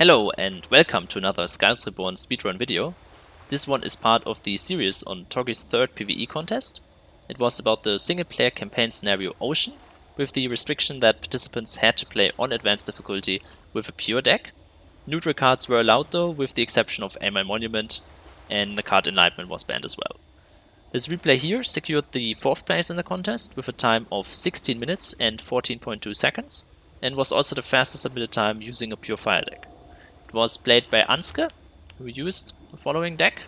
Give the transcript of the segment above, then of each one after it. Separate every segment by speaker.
Speaker 1: Hello and welcome to another Skylords Reborn speedrun video. This one is part of the series on Toggy's third PvE contest. It was about the single player campaign scenario Ocean, with the restriction that participants had to play on advanced difficulty with a pure deck. Neutral cards were allowed though, with the exception of Amii Monument, and the card Enlightenment was banned as well. This replay here secured the 4th place in the contest with a time of 16 minutes and 14.2 seconds, and was also the fastest submitted time using a pure fire deck. It was played by Anske, who used the following deck.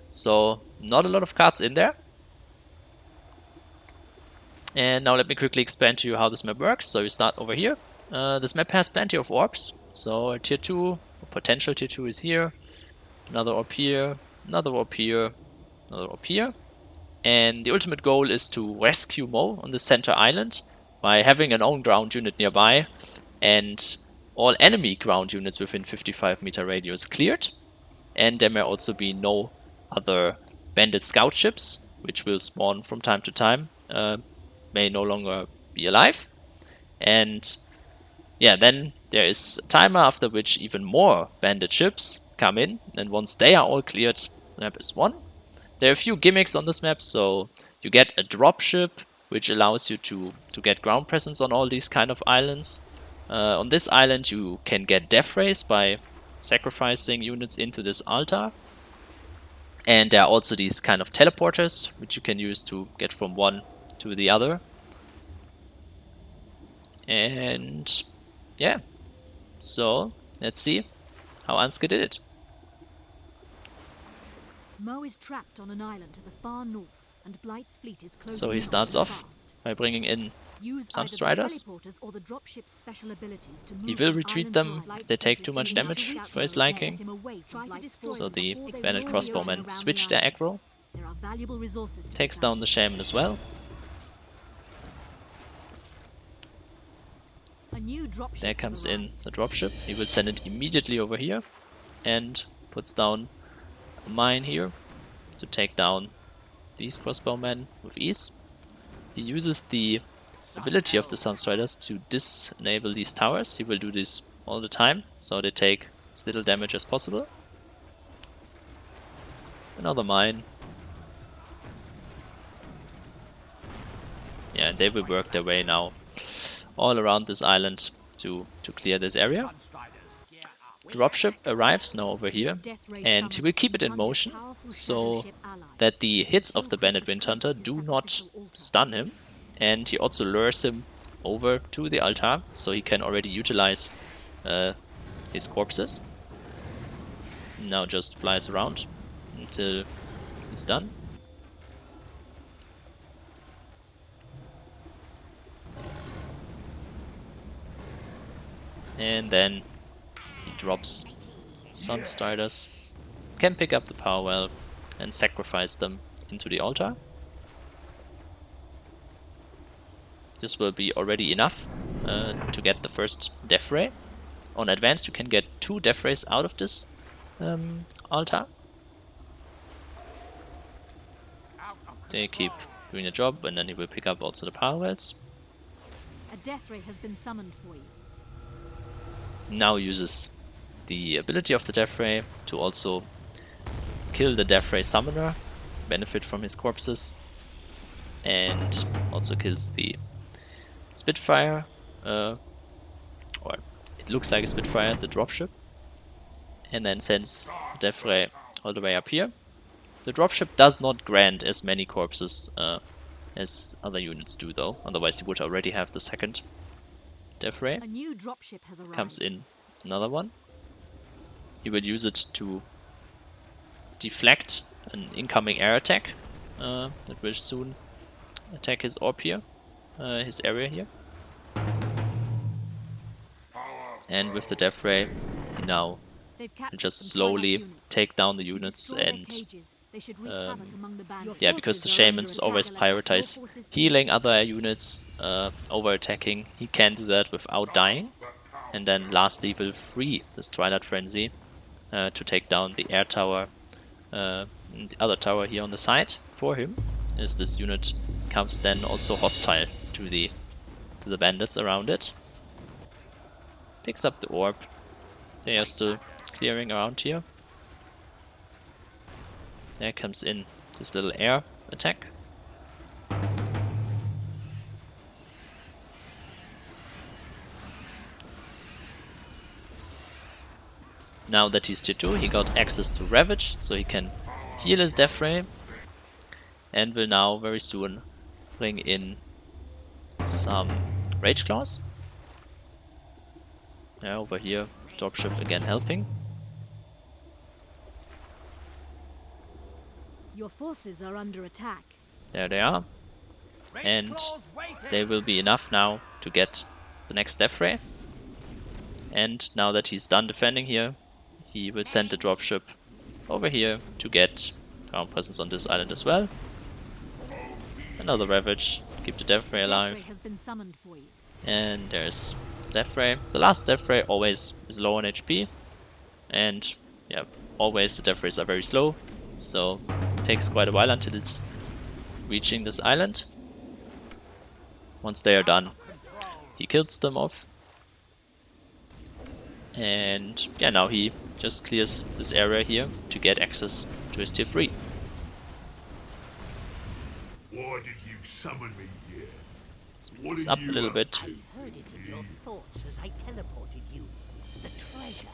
Speaker 1: So, not a lot of cards in there. And now let me quickly explain to you how this map works. So you start over here. This map has plenty of orbs. So a tier 2, a potential tier 2 is here. Another orb here, another orb here, another orb here. And the ultimate goal is to rescue Mo on the center island by having an own ground unit nearby and all enemy ground units within 55 meter radius cleared. And there may also be no other bandit scout ships, which will spawn from time to time, may no longer be alive. And yeah, then there is a timer after which even more bandit ships come in, and once they are all cleared, the map is won. There are a few gimmicks on this map, so you get a dropship, which allows you to get ground presence on all these kind of islands. On this island you can get death rays by sacrificing units into this altar. And there are also these kind of teleporters, which you can use to get from one to the other. And yeah, so let's see how Anske did it.
Speaker 2: Mo is trapped on an island to the far north, and Blight's fleet is closing
Speaker 1: So he
Speaker 2: in
Speaker 1: starts off
Speaker 2: fast.
Speaker 1: by bringing in
Speaker 2: Use
Speaker 1: Sunstriders. He will retreat them if they take too much damage for his liking. So the bandit crossbowmen switch their aggro. Takes down the shaman as well. There comes in the dropship. He will send it immediately over here and puts down a mine here to take down these crossbowmen with ease. He uses the ability of the Sunstriders to disable these towers. He will do this all the time, so they take as little damage as possible. Another mine. Yeah, and they will work their way now all around this island to clear this area. Dropship arrives now over here, and he will keep it in motion so that the hits of the Bandit Windhunter do not stun him. And he also lures him over to the altar, so he can already utilize his corpses. Now just flies around until he's done. And then he drops Sunstriders, can pick up the power well and sacrifice them into the altar. This will be already enough to get the first death ray. On advanced you can get 2 death rays out of this altar. They keep doing the job, and then he will pick up also the power wells.
Speaker 2: A death ray has been summoned for you.
Speaker 1: Now uses the ability of the death ray to also kill the death ray summoner, benefit from his corpses, and also kills the Spitfire, or it looks like a Spitfire, the dropship, and then sends the death ray all the way up here. The dropship does not grant as many corpses as other units do though, otherwise he would already have the second death ray.
Speaker 2: A new dropship has arrived.
Speaker 1: Comes in another one. He will use it to deflect an incoming air attack that will soon attack his orb here. His area here. And with the death ray, he now will just slowly take down the units and yeah, because the shamans always prioritize healing other units over attacking, he can do that without dying. And then lastly will free this Twilight Frenzy to take down the air tower and the other tower here on the side for him, as this unit becomes then also hostile to the bandits around it. Picks up the orb. They are still clearing around here. There comes in this little air attack. Now that he's tier 2, he got access to Ravage, so he can heal his death ray. And will now very soon bring in some Rageclaws. Yeah, over here, dropship again helping.
Speaker 2: Your forces are under attack.
Speaker 1: There they are. And they will be enough now to get the next death ray. And now that he's done defending here, he will send the dropship over here to get ground presence on this island as well. Another Ravage, keep the death ray alive.
Speaker 2: Has been summoned for you.
Speaker 1: And there's death ray. The last death ray always is low on HP. And yeah, always the death rays are very slow. So it takes quite a while until it's reaching this island. Once they are done, he kills them off. And yeah, now he just clears this area here to get access to his tier 3.
Speaker 3: Why did you summon me here?
Speaker 1: Speed this up a little bit.
Speaker 4: I heard it in your thoughts as I teleported you. The treasure.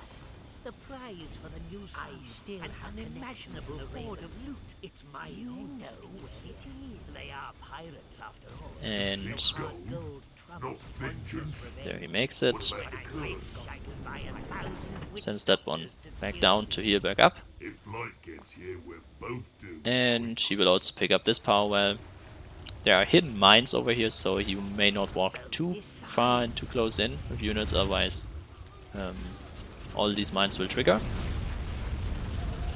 Speaker 4: The prize for the new I still an unimaginable hoard of loot. It's my you know where it is. They are pirates after all.
Speaker 1: And
Speaker 4: Gold
Speaker 3: Not vengeance.
Speaker 1: there he makes it.
Speaker 3: What about the curse?
Speaker 1: Sends that one back down to heal back up.
Speaker 3: If Blight gets here, we're both doomed.
Speaker 1: And he will also pick up this power well. There are hidden mines over here, so you may not walk too far and too close in with units, otherwise all these mines will trigger.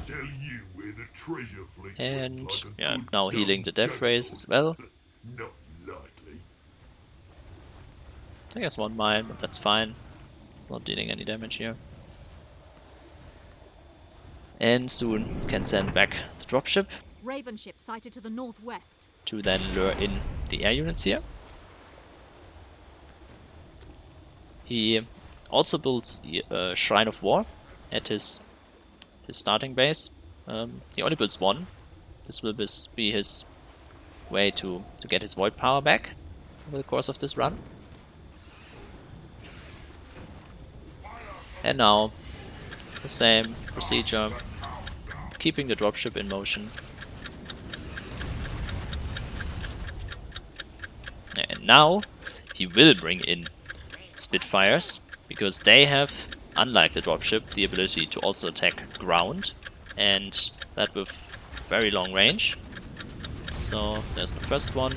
Speaker 3: Tell you where the treasure fleet
Speaker 1: And
Speaker 3: went like a
Speaker 1: yeah,
Speaker 3: good
Speaker 1: now healing the death rays as well.
Speaker 3: Not likely.
Speaker 1: I guess one mine, but that's fine. It's not dealing any damage here. And soon can send back the dropship
Speaker 2: Raven ship sighted to the northwest.
Speaker 1: to then lure in the air units here. He also builds a Shrine of War at his starting base. He only builds one. This will be his way to get his void power back over the course of this run. And now the same procedure, keeping the dropship in motion. And now he will bring in Spitfires, because they have, unlike the dropship, the ability to also attack ground, and that with very long range. So there's the first one.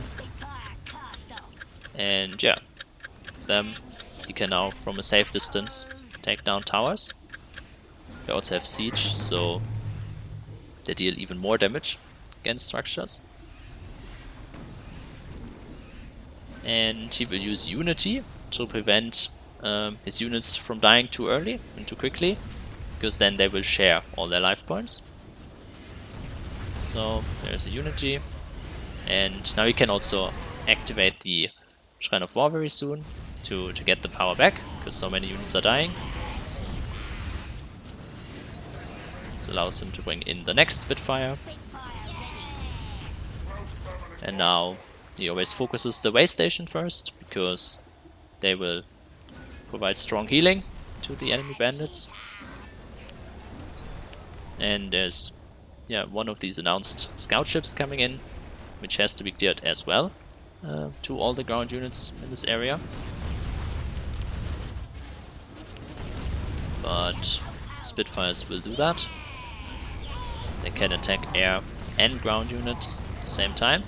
Speaker 1: And yeah, with them he can now from a safe distance take down towers. They also have siege, so they deal even more damage against structures. And he will use Unity to prevent his units from dying too early and too quickly, because then they will share all their life points. So there's a Unity, and now he can also activate the Shrine of War very soon to get the power back, because so many units are dying. This allows him to bring in the next Spitfire. And now he always focuses the way station first, because they will provide strong healing to the enemy bandits. And there's one of these announced scout ships coming in, which has to be cleared as well to all the ground units in this area. But Spitfires will do that. They can attack air and ground units at the same time.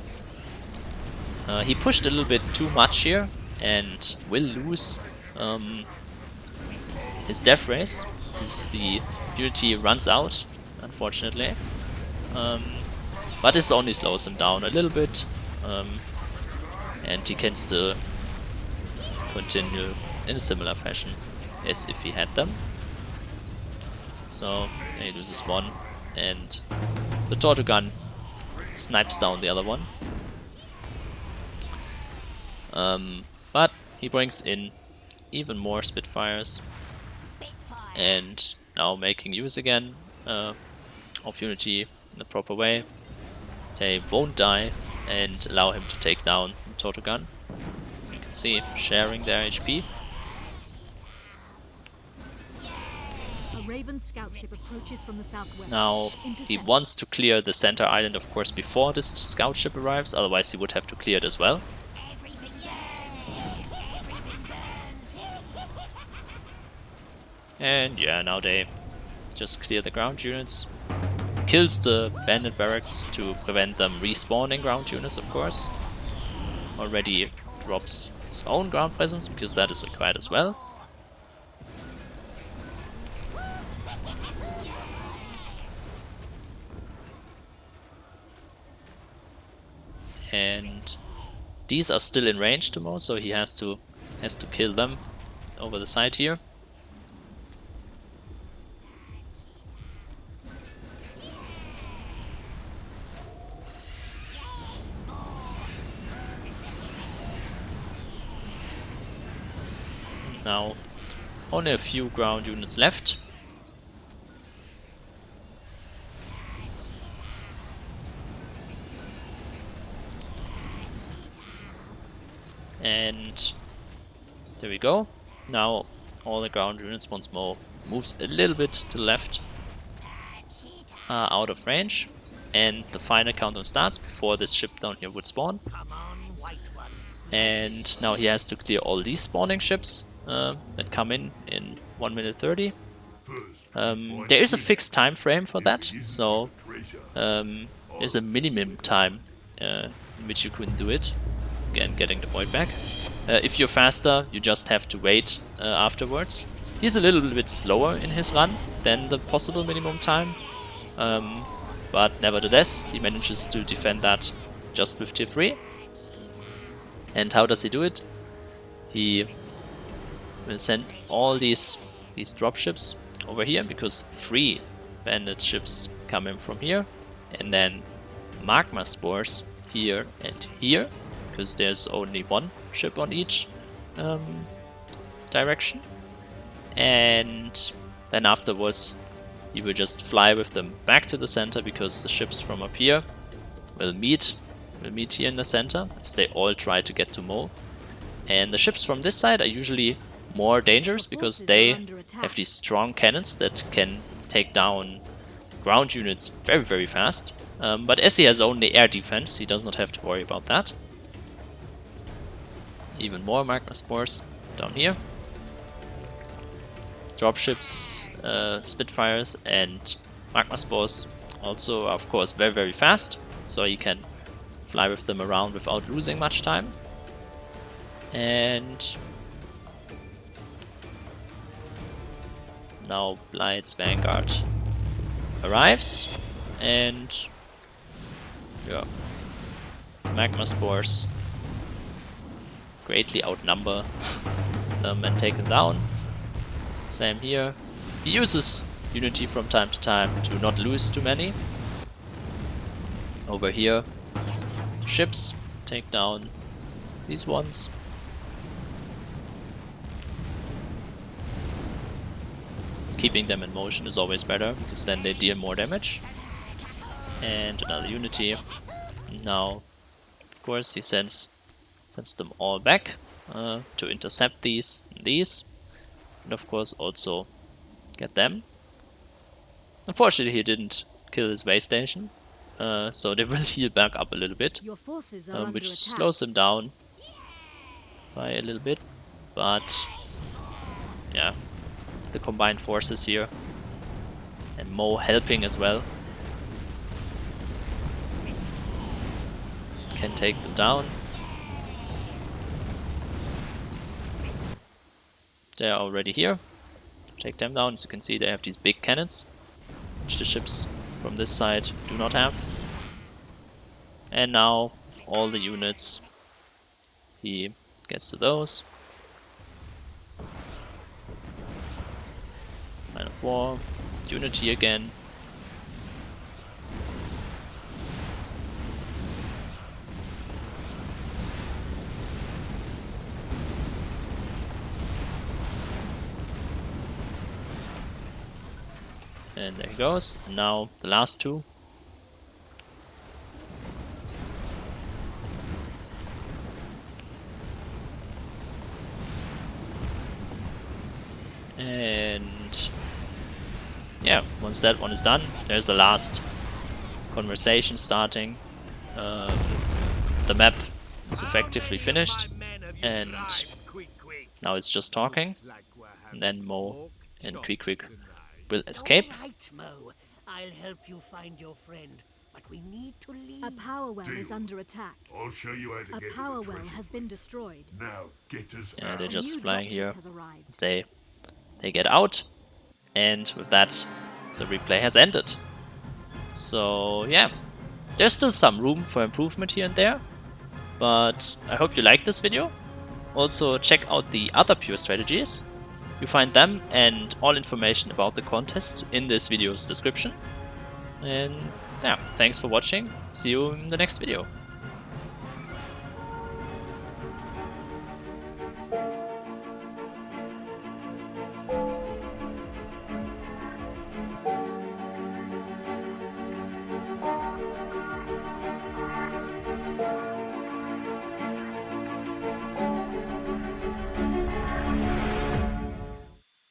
Speaker 1: He pushed a little bit too much here and will lose his death race, because the Unity runs out, unfortunately. But this only slows him down a little bit, and he can still continue in a similar fashion as if he had them. So he loses one, and the Torto gun snipes down the other one. But he brings in even more Spitfires. and now making use again of Unity in the proper way. They won't die and allow him to take down the Total Gun. You can see sharing their HP.
Speaker 2: A Raven scout ship approaches from the southwest.
Speaker 1: Now he wants to clear the center island, of course, before this scout ship arrives, otherwise he would have to clear it as well. And yeah, now they just clear the ground units. Kills the bandit barracks to prevent them respawning ground units, of course. Already drops his own ground presence, because that is required as well. And these are still in range to Mo, so he has to kill them over the side here. Now only a few ground units left. And there we go. Now all the ground units once more moves a little bit to the left, are out of range, and the final countdown starts before this ship down here would spawn. And now he has to clear all these spawning ships that come in 1 minute 30. There is a fixed time frame for that, so there's a minimum time in which you couldn't do it. Again, getting the void back. If you're faster, you just have to wait afterwards. He's a little bit slower in his run than the possible minimum time, but nevertheless, he manages to defend that just with tier 3. And how does he do it? He will send all these dropships over here, because 3 bandit ships come in from here, and then Magma Spores here and here, because there's only 1 ship on each direction. And then afterwards you will just fly with them back to the center, because the ships from up here will meet here in the center, as they all try to get to Mo. And the ships from this side are usually more dangerous, because they have these strong cannons that can take down ground units very, very fast. But as he has only air defense, he does not have to worry about that. Even more Magma Spores down here. Dropships, Spitfires and Magma Spores also are of course very, very fast, so you can fly with them around without losing much time. And now Blight's Vanguard arrives, and yeah, Magma Spores greatly outnumber them and take them down. Same here. He uses Unity from time to time to not lose too many. Over here, ships take down these ones. Keeping them in motion is always better, because then they deal more damage. And another Unity. Now, of course, he sends them all back to intercept these and these. And of course also get them. Unfortunately he didn't kill his way station, so they will heal back up a little bit,
Speaker 2: Your forces are under
Speaker 1: which
Speaker 2: attack.
Speaker 1: slows him down by a little bit. But yeah, the combined forces here, and Mo helping as well, can take them down. They're already here. Take them down. As you can see, they have these big cannons, which the ships from this side do not have. And now, with all the units, he gets to those. Man of War, Unity again. And there he goes. And now the last two. And yeah, once that one is done, there's the last conversation starting. The map is effectively finished, and now it's just talking, and then Mo and Quick will escape.
Speaker 4: All right, Mo. I'll help you find your friend, but we need to leave.
Speaker 2: A power well is
Speaker 3: Deal.
Speaker 2: under attack.
Speaker 3: I'll show you how to
Speaker 2: A
Speaker 3: get
Speaker 2: power
Speaker 3: to the
Speaker 2: well
Speaker 3: treasure.
Speaker 2: has been destroyed.
Speaker 3: Now get us
Speaker 1: Yeah,
Speaker 3: out.
Speaker 1: they're
Speaker 2: A
Speaker 1: just
Speaker 2: new
Speaker 1: flying
Speaker 2: dropship
Speaker 1: here.
Speaker 2: has arrived.
Speaker 1: They get out, and with that, the replay has ended. So yeah, there's still some room for improvement here and there, but I hope you liked this video. Also check out the other pure strategies. You find them and all information about the contest in this video's description. And yeah, thanks for watching. See you in the next video.